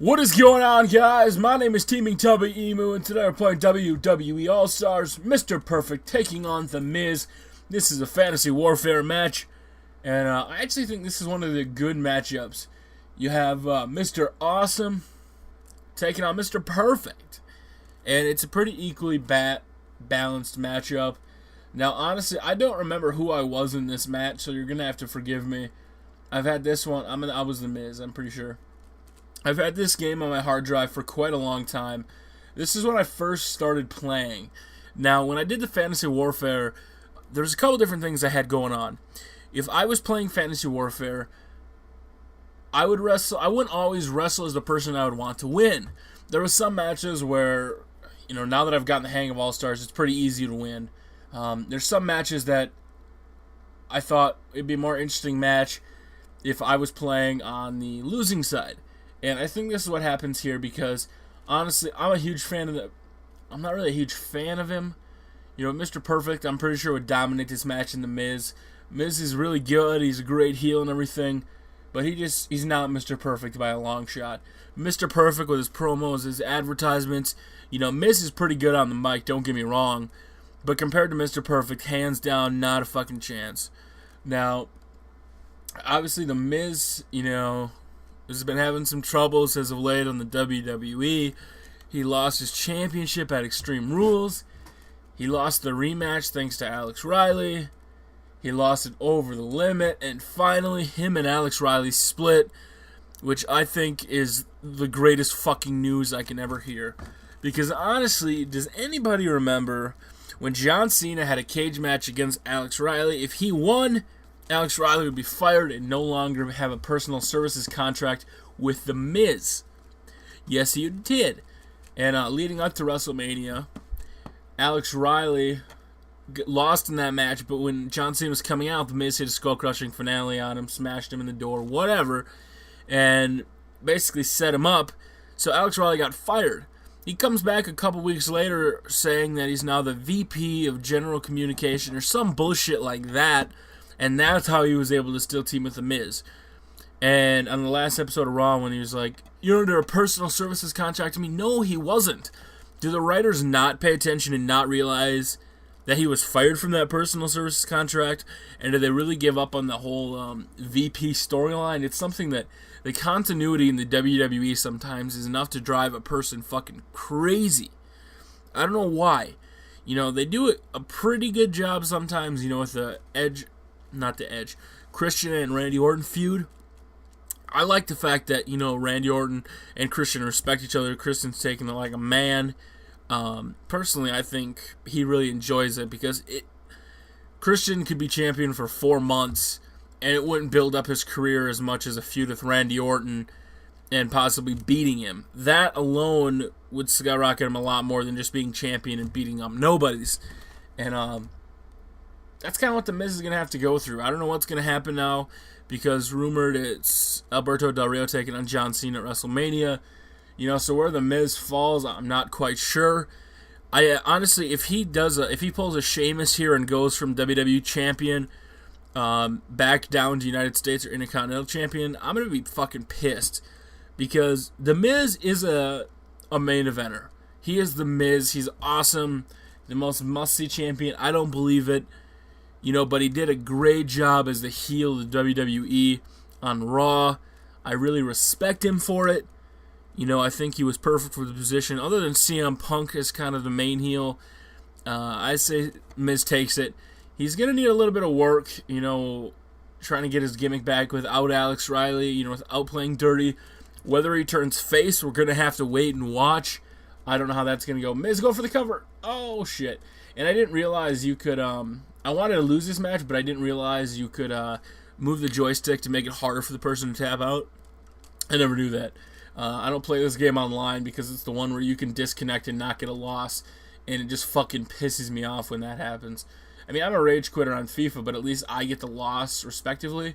What is going on, guys? My name is Teaming Tubby Emu, and today we're playing WWE All-Stars. Mr. Perfect taking on The Miz. This is a fantasy warfare match, and I actually think this is one of the good matchups. You have Mr. Awesome taking on Mr. Perfect, and it's a pretty equally balanced matchup. Now, honestly, I don't remember who I was in this match, so you're gonna have to forgive me. I've had this one. I was The Miz. I'm pretty sure. I've had this game on my hard drive for quite a long time. This is when I first started playing. Now, when I did the Fantasy Warfare, there's a couple different things I had going on. If I was playing Fantasy Warfare, I would wrestle. I wouldn't always wrestle as the person I would want to win. There were some matches where, now that I've gotten the hang of All-Stars, it's pretty easy to win. There's some matches that I thought it'd be a more interesting match if I was playing on the losing side. And I think this is what happens here because, honestly, I'm a huge fan of I'm not really a huge fan of him. Mr. Perfect, I'm pretty sure would dominate this match in The Miz. Miz is really good. He's a great heel and everything. But he's not Mr. Perfect by a long shot. Mr. Perfect with his promos, his advertisements. Miz is pretty good on the mic, don't get me wrong. But compared to Mr. Perfect, hands down, not a fucking chance. Now, obviously The Miz, has been having some troubles as of late on the WWE. He lost his championship at Extreme Rules. He lost the rematch thanks to Alex Riley. He lost it over the limit. And finally, him and Alex Riley split, which I think is the greatest fucking news I can ever hear. Because honestly, does anybody remember when John Cena had a cage match against Alex Riley? If he won, Alex Riley would be fired and no longer have a personal services contract with The Miz. Yes, he did. And leading up to WrestleMania, Alex Riley lost in that match, but when John Cena was coming out, The Miz hit a skull-crushing finale on him, smashed him in the door, whatever, and basically set him up, so Alex Riley got fired. He comes back a couple weeks later saying that he's now the VP of General Communication or some bullshit like that, and that's how he was able to still team with The Miz. And on the last episode of Raw, when he was like, "You're under a personal services contract to me," no, he wasn't. Do the writers not pay attention and not realize that he was fired from that personal services contract? And do they really give up on the whole VP storyline? It's something that the continuity in the WWE sometimes is enough to drive a person fucking crazy. I don't know why. They do a pretty good job sometimes, with the Christian and Randy Orton feud. I like the fact that, Randy Orton and Christian respect each other. Christian's taking it like a man. Personally, I think he really enjoys it because Christian could be champion for 4 months and it wouldn't build up his career as much as a feud with Randy Orton and possibly beating him. That alone would skyrocket him a lot more than just being champion and beating up nobodies. And, that's kind of what The Miz is going to have to go through. I don't know what's going to happen now because rumored it's Alberto Del Rio taking on John Cena at WrestleMania. So where The Miz falls, I'm not quite sure. I honestly, if he pulls a Sheamus here and goes from WWE champion back down to United States or Intercontinental champion, I'm going to be fucking pissed because The Miz is a main eventer. He is The Miz. He's awesome. The most must-see champion. I don't believe it. But he did a great job as the heel of the WWE on Raw. I really respect him for it. I think he was perfect for the position. Other than CM Punk as kind of the main heel, I say Miz takes it. He's going to need a little bit of work, trying to get his gimmick back without Alex Riley, without playing dirty. Whether he turns face, we're going to have to wait and watch. I don't know how that's going to go. Miz, go for the cover. Oh, shit. And I didn't realize you could, I wanted to lose this match, but I didn't realize you could move the joystick to make it harder for the person to tap out. I never knew that. I don't play this game online because it's the one where you can disconnect and not get a loss, and it just fucking pisses me off when that happens. I mean, I'm a rage quitter on FIFA, but at least I get the loss, respectively.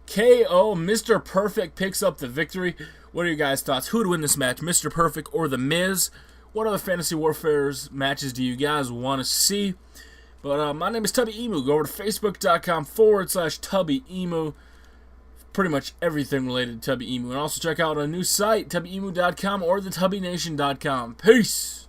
KO, Mr. Perfect picks up the victory. What are your guys' thoughts? Who would win this match, Mr. Perfect or The Miz? What other Fantasy Warfare's matches do you guys want to see? But my name is Tubby Emu. Go over to facebook.com/Tubby Emu. pretty much everything related to Tubby Emu. And also check out a new site, TubbyEmu.com or the TubbyNation.com. Peace!